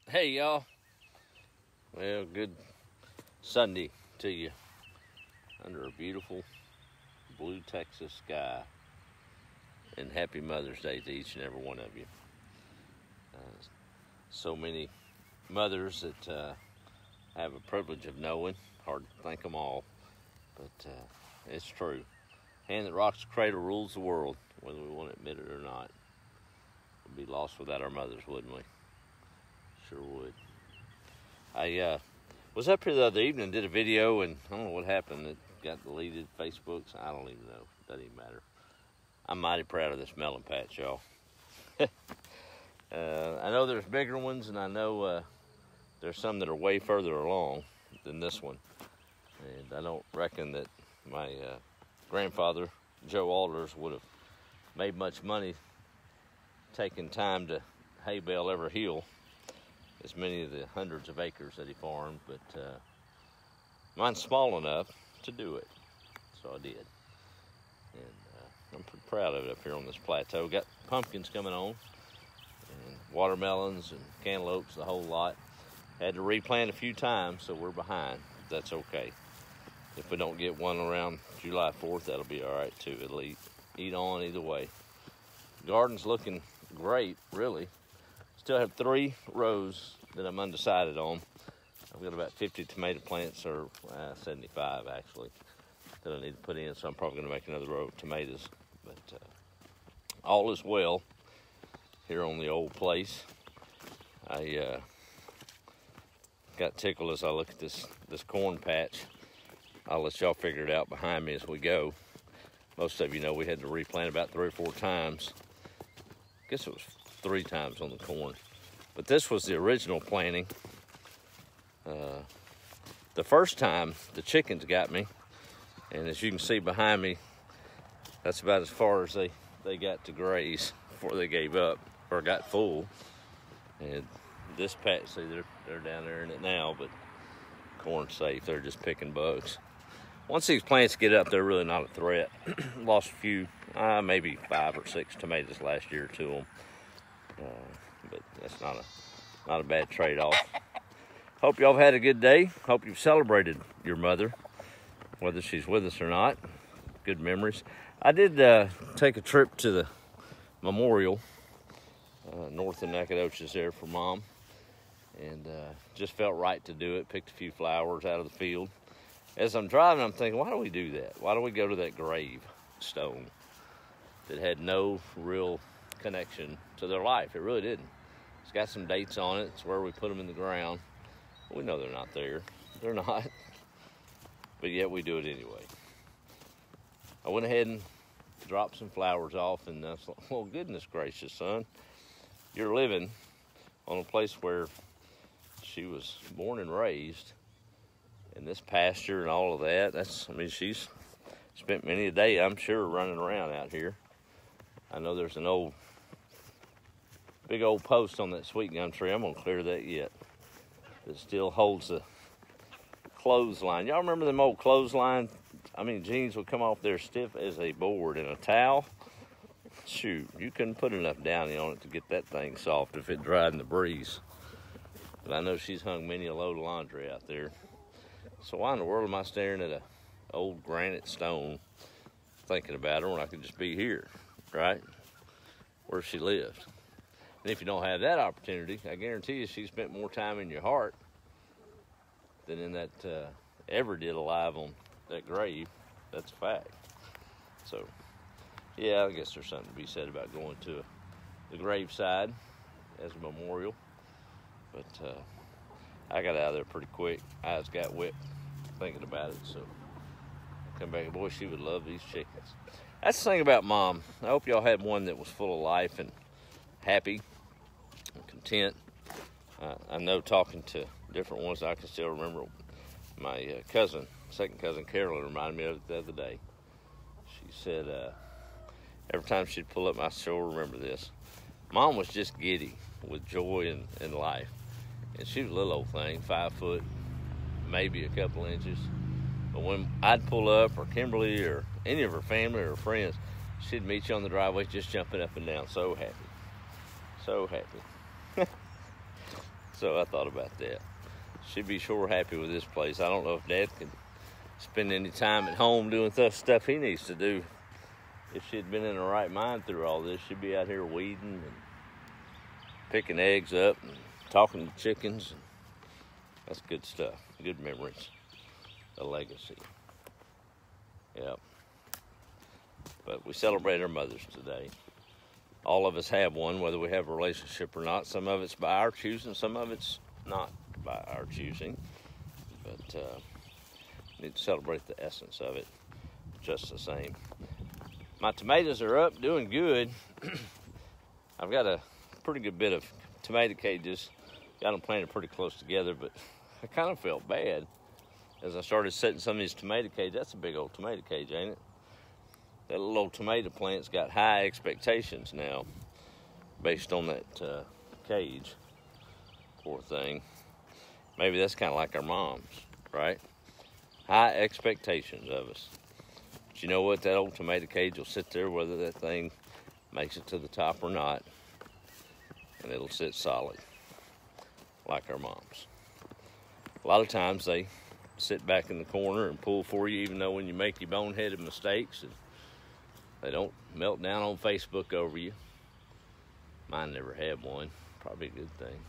Hey y'all, well, good Sunday to you under a beautiful blue Texas sky, and happy Mother's Day to each and every one of you. So many mothers that I have a privilege of knowing, hard to thank them all, but it's true. Hand that rocks the cradle rules the world, whether we want to admit it or not. We'd be lost without our mothers, wouldn't we? Sure would. I was up here the other evening and did a video, and I don't know what happened. It got deleted, Facebook, so I don't even know. Doesn't even matter. I'm mighty proud of this melon patch, y'all. I know there's bigger ones, and I know there's some that are way further along than this one. And I don't reckon that my grandfather, Joe Alders, would have made much money taking time to hay bale every hill, as many of the hundreds of acres that he farmed, but mine's small enough to do it, so I did. And I'm pretty proud of it up here on this plateau. Got pumpkins coming on, and watermelons and cantaloupes, the whole lot. Had to replant a few times, so we're behind. That's okay. If we don't get one around July 4th, that'll be all right too. It'll eat on either way. Garden's looking great, really. Still have 3 rows that I'm undecided on. I've got about 50 tomato plants, or 75 actually, that I need to put in, so I'm probably going to make another row of tomatoes. But all is well here on the old place. I got tickled as I look at this corn patch. I'll let y'all figure it out behind me as we go. Most of you know we had to replant about 3 or 4 times. I guess it was 3 times on the corn. But this was the original planting. The first time, the chickens got me. And as you can see behind me, that's about as far as they got to graze before they gave up or got full. And this patch, see, they're down there in it now, but corn's safe. They're just picking bugs. Once these plants get up, they're really not a threat. Lost a few, maybe 5 or 6 tomatoes last year to them. But that's not a bad trade-off. Hope y'all have had a good day. Hope you've celebrated your mother, whether she's with us or not. Good memories. I did take a trip to the memorial north of Nacogdoches there for Mom, and just felt right to do it. Picked a few flowers out of the field. As I'm driving, I'm thinking, why do we do that? Why do we go to that gravestone that had no real connection to their life? It really didn't. It's got some dates on it. It's where we put them in the ground. We know they're not there. They're not. But yet we do it anyway. I went ahead and dropped some flowers off, and I was like, well, goodness gracious, son. You're living on a place where she was born and raised, and this pasture and all of that. She's spent many a day, I'm sure, running around out here. I know there's an big old post on that sweet gum tree. I'm gonna clear that yet. It still holds the clothesline. Y'all remember them old clothesline? Jeans would come off there stiff as a board, and a towel. Shoot, you couldn't put enough Downy on it to get that thing soft if it dried in the breeze. But I know she's hung many a load of laundry out there. So why in the world am I staring at an old granite stone thinking about her when I could just be here, right? Where she lived. And if you don't have that opportunity, I guarantee you she spent more time in your heart than in that ever did alive on that grave. That's a fact. So, yeah, I guess there's something to be said about going to the graveside as a memorial. But I got out of there pretty quick. Eyes got wet thinking about it. So I come back and boy, she would love these chickens. That's the thing about Mom. I hope y'all had one that was full of life and happy and content. I know talking to different ones, I can still remember my second cousin Carolyn reminded me of it the other day. She said every time she'd pull up, I still remember this. Mom was just giddy with joy and life. And she was a little old thing, 5 foot, maybe a couple inches. But when I'd pull up, or Kimberly, or any of her family or friends, she'd meet you on the driveway just jumping up and down, so happy. So happy. So I thought about that. She'd be sure happy with this place. I don't know if Dad could spend any time at home doing stuff he needs to do. If she'd been in her right mind through all this, she'd be out here weeding and picking eggs up and talking to chickens. That's good stuff. Good memories. A legacy. Yep. But we celebrate our mothers today. All of us have one, whether we have a relationship or not. Some of it's by our choosing, some of it's not by our choosing. But need to celebrate the essence of it just the same. My tomatoes are up, doing good. I've got a pretty good bit of tomato cages. Got them planted pretty close together, but I kind of felt bad as I started setting some of these tomato cages. That's a big old tomato cage, ain't it? That little old tomato plant's got high expectations now based on that cage. Poor thing. Maybe that's kind of like our moms, right? High expectations of us. But you know what? That old tomato cage will sit there whether that thing makes it to the top or not. And it'll sit solid, like our moms. A lot of times they sit back in the corner and pull for you, even though when you make your boneheaded mistakes, and they don't melt down on Facebook over you. Mine never had one. Probably a good thing.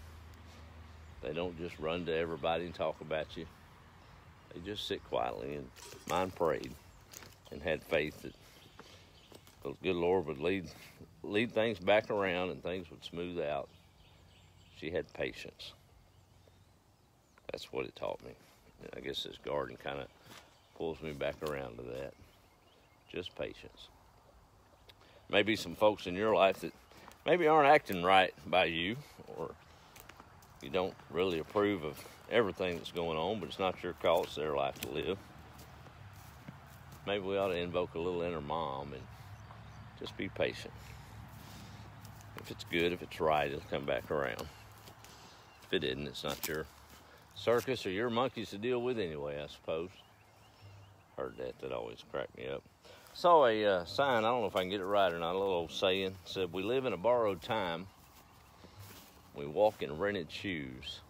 They don't just run to everybody and talk about you. They just sit quietly, and mine prayed and had faith that the good Lord would lead things back around and things would smooth out. She had patience. That's what it taught me. And I guess this garden kind of pulls me back around to that. Just patience. Maybe some folks in your life that maybe aren't acting right by you, or you don't really approve of everything that's going on, but it's not your call, it's their life to live. Maybe we ought to invoke a little inner mom and just be patient. If it's good, if it's right, it'll come back around. If it isn't, it's not your circus or your monkeys to deal with anyway, I suppose. Heard that. That always cracked me up. Saw a sign, I don't know if I can get it right or not, a little old saying. Said, we live in a borrowed time. We walk in rented shoes.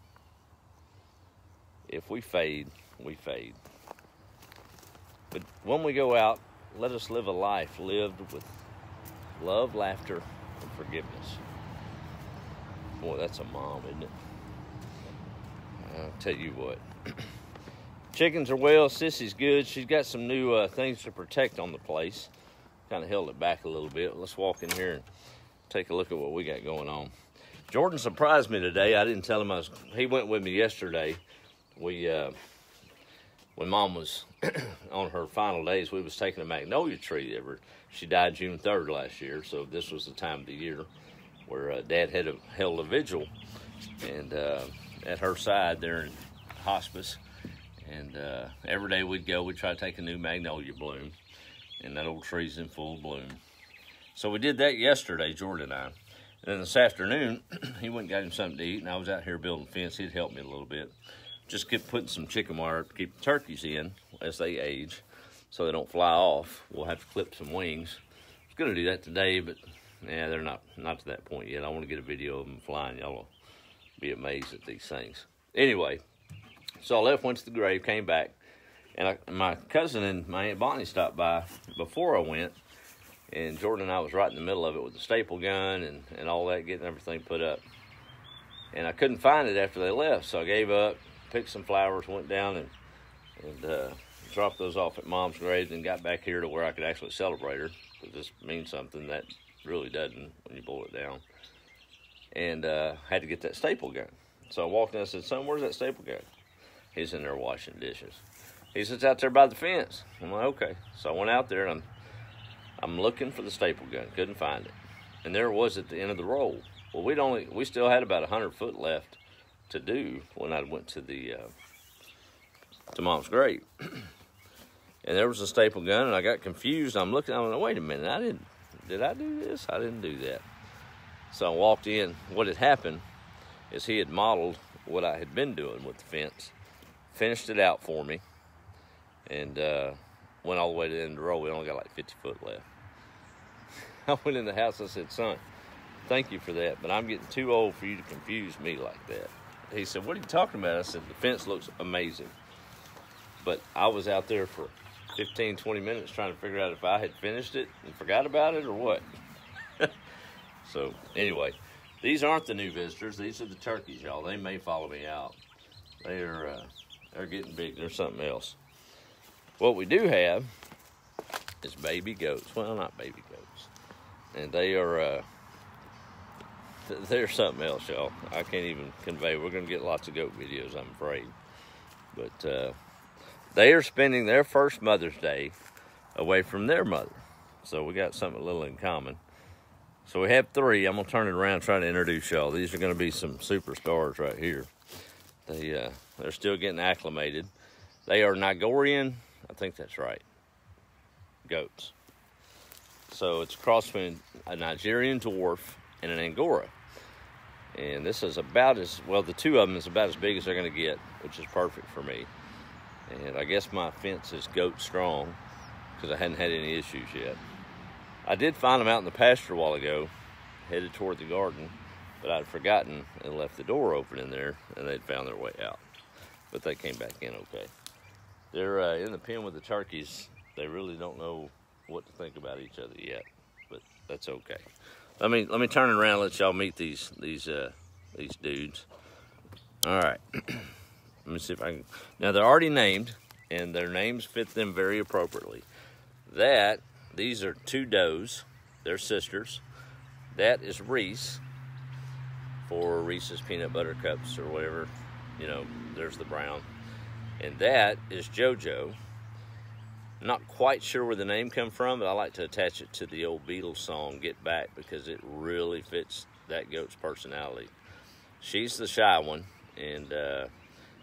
If we fade, we fade. But when we go out, let us live a life lived with love, laughter, and forgiveness. Boy, that's a mom, isn't it? I'll tell you what. Chickens are well. Sissy's good. She's got some new things to protect on the place. Kind of held it back a little bit. Let's walk in here and take a look at what we got going on. Jordan surprised me today. I didn't tell him he went with me yesterday. When Mom was on her final days, we was taking a magnolia tree over. She died June 3rd last year, so this was the time of the year where Dad had held a vigil, and at her side there in hospice. And every day we'd go, we'd try to take a new magnolia bloom, and that old tree's in full bloom. So we did that yesterday, Jordan and I. And then this afternoon, he went and got him something to eat, and I was out here building a fence. He'd helped me a little bit. Just keep putting some chicken wire to keep the turkeys in as they age so they don't fly off. We'll have to clip some wings. I was going to do that today, but yeah, they're not to that point yet. I want to get a video of them flying. Y'all will be amazed at these things. Anyway, so I left, went to the grave, came back, and my cousin and my Aunt Bonnie stopped by before I went, and Jordan and I was right in the middle of it with the staple gun and all that, getting everything put up. And I couldn't find it after they left, so I gave up, picked some flowers, went down and dropped those off at Mom's grave, and got back here to where I could actually celebrate her, because this means something that really doesn't when you boil it down. And had to get that staple gun. So I walked in and I said, son, where's that staple gun? He's in there washing dishes. He said, it's out there by the fence. I'm like, okay. So I went out there and I'm looking for the staple gun. Couldn't find it. And there it was at the end of the roll. Well, we still had about 100 foot left to do when I went to to Mom's grave. And there was a staple gun, and I got confused. I'm looking, I'm like, wait a minute, did I do this? I didn't do that. So I walked in. What had happened is he had modeled what I had been doing with the fence, finished it out for me, and went all the way to the end of the row. We only got like 50 foot left. I went in the house, I said, son, thank you for that, but I'm getting too old for you to confuse me like that. he said, "What are you talking about?" I said, "The fence looks amazing." But I was out there for 15, 20 minutes trying to figure out if I had finished it and forgot about it or what. So anyway, these aren't the new visitors. These are the turkeys, y'all. They may follow me out. They're getting big. They're something else. What we do have is baby goats. Well, not baby goats. And they are, they're something else, y'all. I can't even convey. We're going to get lots of goat videos, I'm afraid. But they are spending their first Mother's Day away from their mother. So we got something a little in common. So we have 3. I'm going to turn it around and try to introduce y'all. These are going to be some superstars right here. They're still getting acclimated. They are Nigerian, I think that's right, goats. So it's a cross between a Nigerian dwarf and an Angora. And this is about as, well, the 2 of them is about as big as they're going to get, which is perfect for me. And I guess my fence is goat strong because I hadn't had any issues yet. I did find them out in the pasture a while ago, headed toward the garden, but I'd forgotten and left the door open in there, and they'd found their way out. But they came back in okay. They're in the pen with the turkeys. They really don't know what to think about each other yet, but that's okay. Let me turn it around and let y'all meet these dudes. All right. Let me see if I can. Now, they're already named, and their names fit them very appropriately. These are 2 does. They're sisters. That is Reese, for Reese's Peanut Butter Cups or whatever. You know, there's the brown. And that is JoJo. Not quite sure where the name come from, but I like to attach it to the old Beatle song, Get Back, because it really fits that goat's personality. She's the shy one, and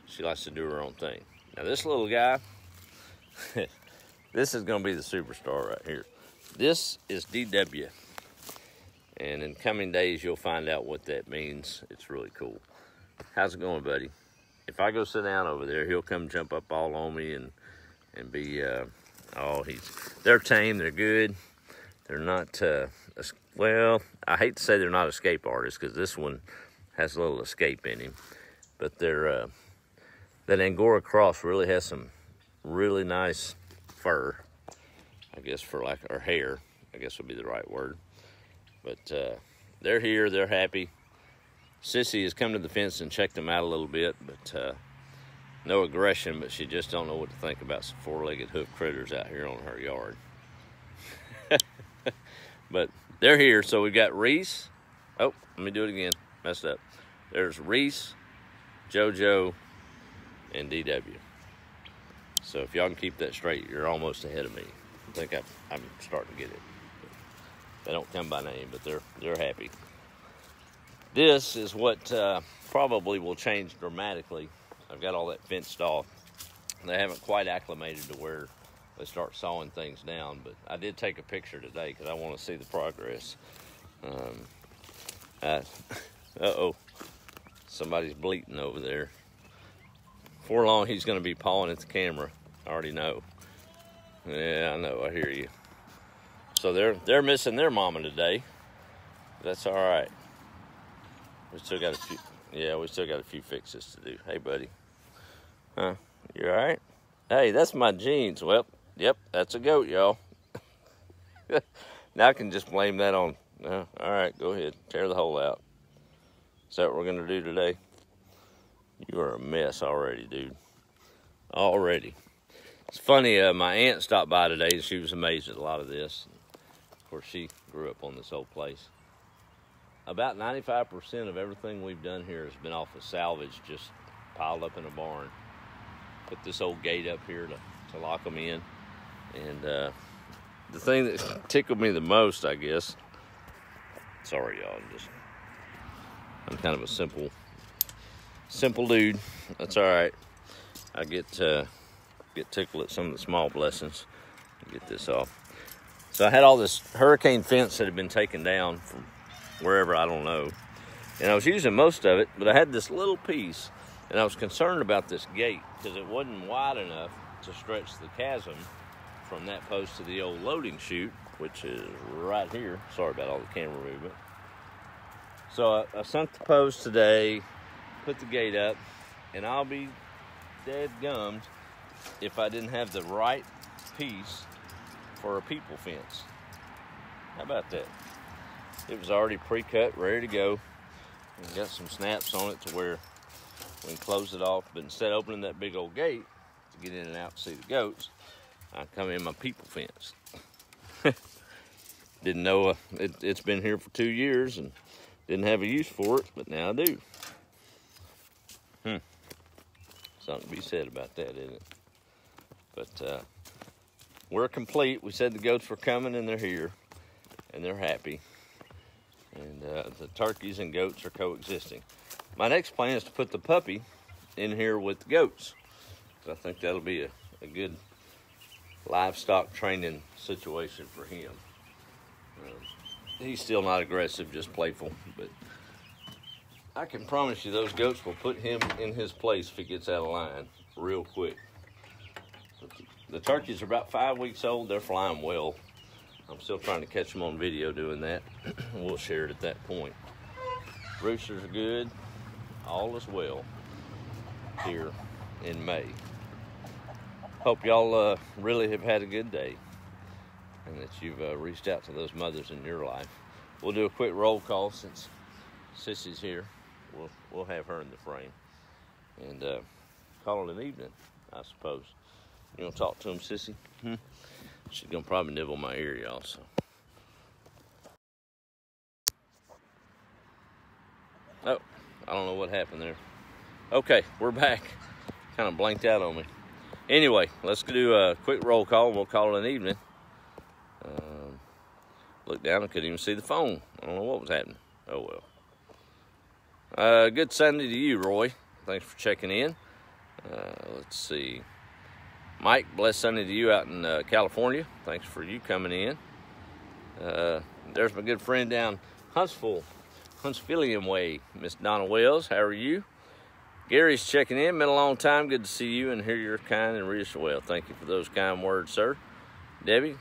she likes to do her own thing. Now this little guy, this is going to be the superstar right here. This is DW. And in coming days, you'll find out what that means. It's really cool. How's it going, buddy? If I go sit down over there, he'll come jump up all on me and be, they're tame, they're good. They're not, well, I hate to say they're not escape artists because this one has a little escape in him. But they're, that Angora cross really has some really nice fur, I guess, or hair, I guess would be the right word. But they're here, they're happy. Sissy has come to the fence and checked them out a little bit, but no aggression, but she just don't know what to think about some 4-legged hoof critters out here on her yard. But they're here, so we've got Reese. Oh, let me do it again, messed up. There's Reese, JoJo, and DW. So if y'all can keep that straight, you're almost ahead of me. I think I'm starting to get it. They don't come by name, but they're happy. This is what probably will change dramatically. I've got all that fenced off. They haven't quite acclimated to where they start sawing things down, but I did take a picture today because I want to see the progress. Uh-oh. Somebody's bleating over there. Before long, he's going to be pawing at the camera. I already know. Yeah, I know. I hear you. So they're missing their mama today. That's all right. We still got a few. Yeah, we still got a few fixes to do. Hey, buddy. Huh? You all right? Hey, that's my jeans. Well, yep, that's a goat, y'all. Now I can just blame that on. All right, go ahead. Tear the hole out. Is that what we're going to do today? You are a mess already, dude. Already. It's funny, my aunt stopped by today, and she was amazed at a lot of this. Of course, she grew up on this old place. About 95% of everything we've done here has been off of salvage, just piled up in a barn. Put this old gate up here to lock them in. And the thing that tickled me the most, I guess, sorry y'all, I'm kind of a simple dude. That's all right. I get tickled at some of the small blessings. Get this off. So I had all this hurricane fence that had been taken down from wherever, I don't know. And I was using most of it, but I had this little piece, and I was concerned about this gate because it wasn't wide enough to stretch the chasm from that post to the old loading chute, which is right here. Sorry about all the camera movement. So I sunk the post today, put the gate up, and I'll be dead gummed if I didn't have the right piece for a people fence. How about that? It was already pre-cut, ready to go, and got some snaps on it to where we can close it off. But instead of opening that big old gate to get in and out and see the goats, I come in my people fence. Didn't know it's been here for 2 years and didn't have a use for it, but now I do. Something to be said about that, isn't it? But we're complete. We said the goats were coming, and they're here, and they're happy. And the turkeys and goats are coexisting. My next plan is to put the puppy in here with the goats. I think that'll be a good livestock training situation for him. He's still not aggressive, just playful, but I can promise you those goats will put him in his place if he gets out of line real quick. The turkeys are about 5 weeks old. They're flying well. I'm still trying to catch them on video doing that. We'll share it at that point. Roosters are good. All is well here in May. Hope y'all really have had a good day and that you've reached out to those mothers in your life. We'll do a quick roll call since Sissy's here. We'll have her in the frame and call it an evening, I suppose. You want to talk to him, Sissy? She's gonna probably nibble my ear, y'all. So. Oh, I don't know what happened there. Okay, we're back. Kind of blanked out on me. Anyway, let's do a quick roll call and we'll call it an evening. Looked down, I couldn't even see the phone. I don't know what was happening. Oh well. Good Sunday to you, Roy. Thanks for checking in. Let's see. Mike, blessed Sunday to you out in California. Thanks for you coming in. There's my good friend down Huntsvillian way, Miss Donna Wells. How are you? Gary's checking in. Been a long time. Good to see you and hear you're kind and reassured. Well, thank you for those kind words, sir. Debbie,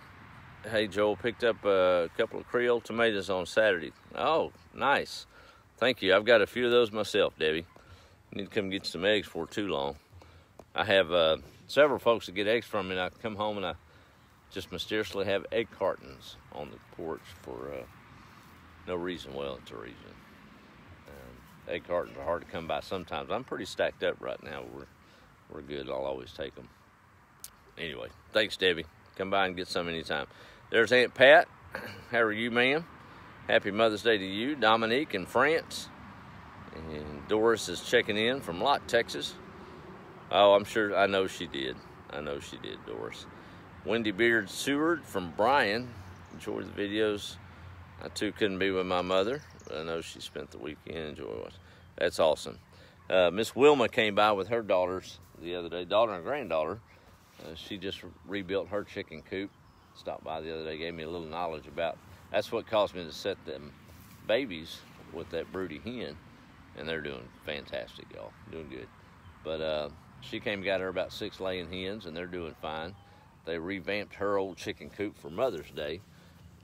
hey, Joel, picked up a couple of Creole tomatoes on Saturday. Oh, nice. Thank you. I've got a few of those myself, Debbie. Need to come get some eggs before too long. I have several folks that get eggs from me, and I come home and I just mysteriously have egg cartons on the porch for no reason. Well, it's a reason. Egg cartons are hard to come by sometimes. I'm pretty stacked up right now. We're good. I'll always take them. Anyway, thanks, Debbie. Come by and get some anytime. There's Aunt Pat. How are you, ma'am? Happy Mother's Day to you. Dominique in France. And Doris is checking in from Lott, Texas. Oh, I'm sure. I know she did. I know she did, Doris. Wendy Beard Seward from Bryan. Enjoyed the videos. I, too, couldn't be with my mother. I know she spent the weekend enjoying it. That's awesome. Miss Wilma came by with her daughters the other day, daughter and granddaughter. She just rebuilt her chicken coop. Stopped by the other day, gave me a little knowledge about. That's what caused me to set them babies with that broody hen, and they're doing fantastic, y'all. Doing good. But she came and got her about 6 laying hens, and they're doing fine. They revamped her old chicken coop for Mother's Day.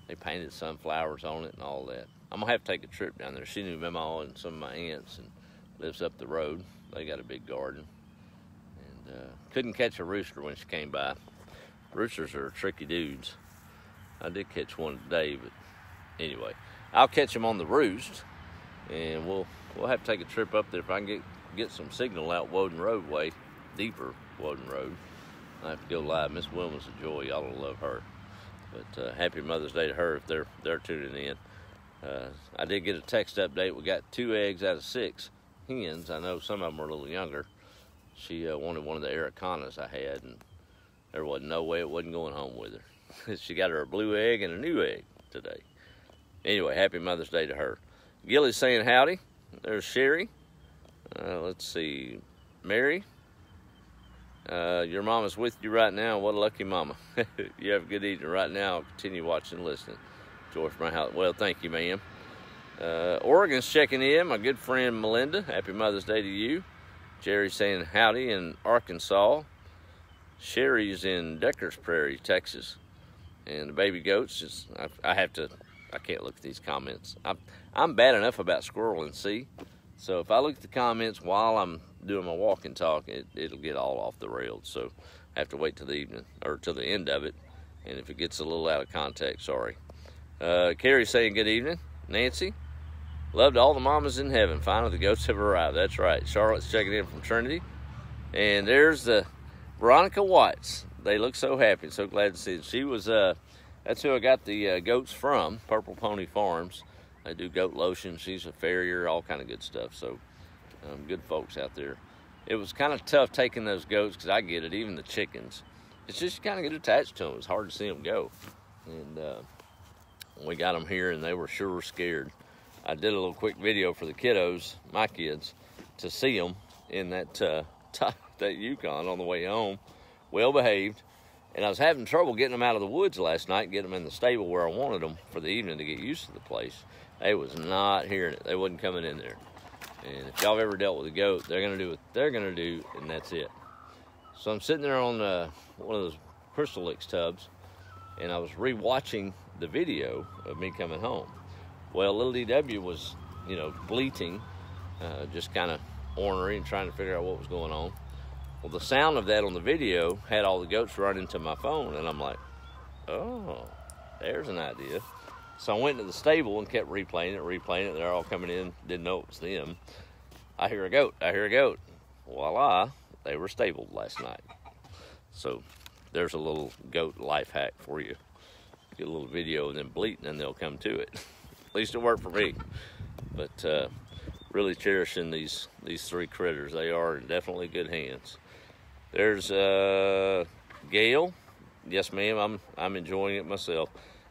They painted sunflowers on it and all that. I'm going to have to take a trip down there. She knew Mama and some of my aunts and lives up the road. They got a big garden. And couldn't catch a rooster when she came by. Roosters are tricky dudes. I did catch one today, but anyway. I'll catch them on the roost, and we'll have to take a trip up there. If I can get some signal out Woden Road way, deeper Woden Road, I have to go live. Miss Wilma's a joy. Y'all will love her. But happy Mother's Day to her if they're tuning in. I did get a text update. We got 2 eggs out of 6 hens. I know some of them were a little younger. She wanted one of the Aracanas I had, and there wasn't no way it wasn't going home with her. She got her a blue egg and a new egg today. Anyway, happy Mother's Day to her. Gilly's saying howdy. There's Sherry. Let's see. Mary. Your mama's with you right now. What a lucky mama. You have a good evening right now. I'll continue watching and listening. Joy from my house. Well, thank you, ma'am. Oregon's checking in. My good friend Melinda. Happy Mother's Day to you. Jerry's saying howdy in Arkansas. Sherry's in Deckers Prairie, Texas. And the baby goats, I can't look at these comments. I'm bad enough about squirrel and sea. So if I look at the comments while I'm doing my walk and talk, it'll get all off the rails. So I have to wait till the evening, or till the end of it. And if it gets a little out of context, sorry. Carrie saying good evening. Nancy, love to all the mamas in heaven. Finally, the goats have arrived. That's right. Charlotte's checking in from Trinity. And there's the Veronica Watts. They look so happy. So glad to see them. She was, that's who I got the goats from, Purple Pony Farms. They do goat lotion. She's a farrier, all kind of good stuff. So good folks out there. It was kind of tough taking those goats, because I get it, even the chickens. It's just you kind of get attached to them. It's hard to see them go. And we got them here, and they were sure scared. I did a little quick video for the kiddos, my kids, to see them in that that Yukon on the way home. Well behaved. And I was having trouble getting them out of the woods last night, getting them in the stable where I wanted them for the evening to get used to the place. They was not hearing it. They wasn't coming in there. And if y'all have ever dealt with a goat, they're going to do what they're going to do, and that's it. So I'm sitting there on one of those Crystal Licks tubs, and I was re-watching the video of me coming home. Well, little DW was, you know, bleating, just kind of ornery and trying to figure out what was going on. Well, the sound of that on the video had all the goats running to my phone, and I'm like, oh, there's an idea. So I went to the stable and kept replaying it. They're all coming in, didn't know it was them. I hear a goat, I hear a goat. Voila, they were stabled last night. So there's a little goat life hack for you. Get a little video and then bleating, and they'll come to it. At least it worked for me. But really cherishing these three critters. They are in definitely good hands. There's Gail. Yes, ma'am, I'm enjoying it myself.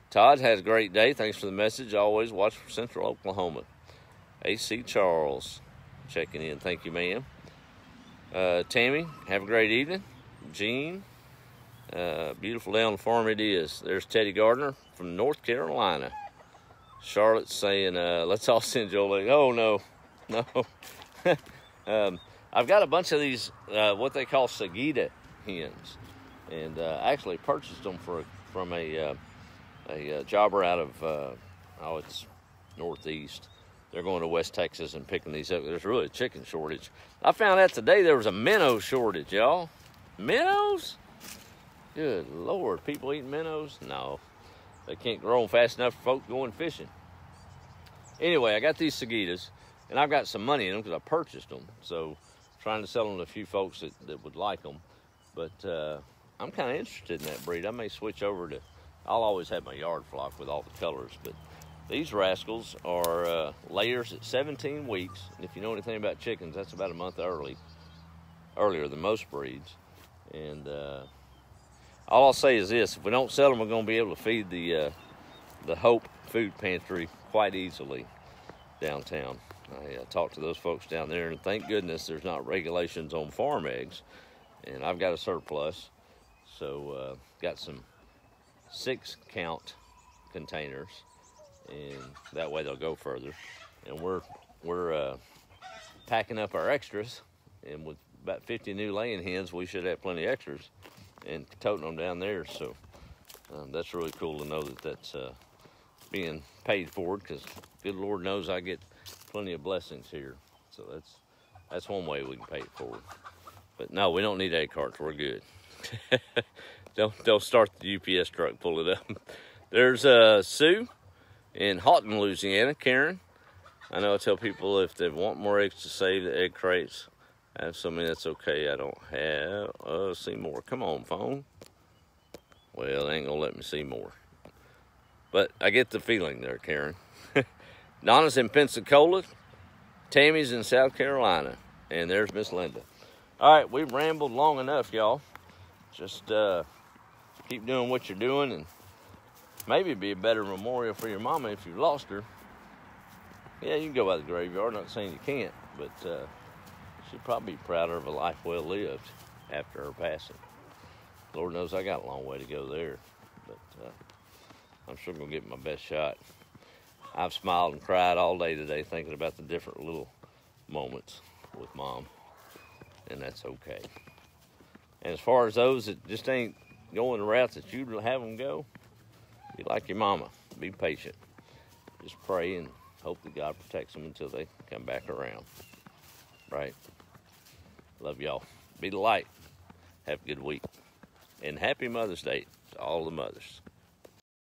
Todd has a great day. Thanks for the message. Always watch for Central Oklahoma. AC Charles checking in. Thank you, ma'am. Tammy, have a great evening. Jean, beautiful day on the farm it is. There's Teddy Gardner from North Carolina. Charlotte's saying, let's all send Joel. Oh, no. I've got a bunch of these, what they call Sagita hens. And I actually purchased them from a jobber out of, it's northeast. They're going to West Texas and picking these up. There's really a chicken shortage. I found out today there was a minnow shortage, y'all. Minnows? Good Lord, people eating minnows? No, they can't grow them fast enough for folks going fishing. Anyway, I got these Sagitas, and I've got some money in them because I purchased them. So trying to sell them to a few folks that would like them. But I'm kind of interested in that breed. I may switch over to, I'll always have my yard flock with all the colors, but these rascals are layers at 17 weeks. And if you know anything about chickens, that's about a month earlier than most breeds. And all I'll say is this: if we don't sell them, we're going to be able to feed the Hope Food Pantry quite easily downtown. I talked to those folks down there, and thank goodness there's not regulations on farm eggs. And I've got a surplus, so got some 6-count containers, and that way they'll go further. And we're packing up our extras, and with about 50 new laying hens, we should have plenty of extras, and toting them down there. So that's really cool to know that that's being paid for, because good Lord knows I get plenty of blessings here. So that's one way we can pay it forward. But no, we don't need egg carts. We're good. Don't start the UPS truck, pull it up. There's Sue in Houghton, Louisiana. Karen, I know I tell people if they want more eggs to save the egg crates, I have so many that's okay. I don't have, see more. Come on, phone. Well, they ain't gonna let me see more. But I get the feeling there, Karen. Donna's in Pensacola. Tammy's in South Carolina. And there's Miss Linda. All right, we've rambled long enough, y'all. Just keep doing what you're doing, and maybe it'd be a better memorial for your mama if you lost her. Yeah, you can go by the graveyard. Not saying you can't, but she'd probably be prouder of a life well lived after her passing. Lord knows I got a long way to go there, but I'm sure gonna give it my best shot. I've smiled and cried all day today thinking about the different little moments with Mom, and that's okay. And as far as those that just ain't going the route that you'd have them go, be like your mama. Be patient. Just pray and hope that God protects them until they come back around. Right? Love y'all. Be the light. Have a good week. And happy Mother's Day to all the mothers.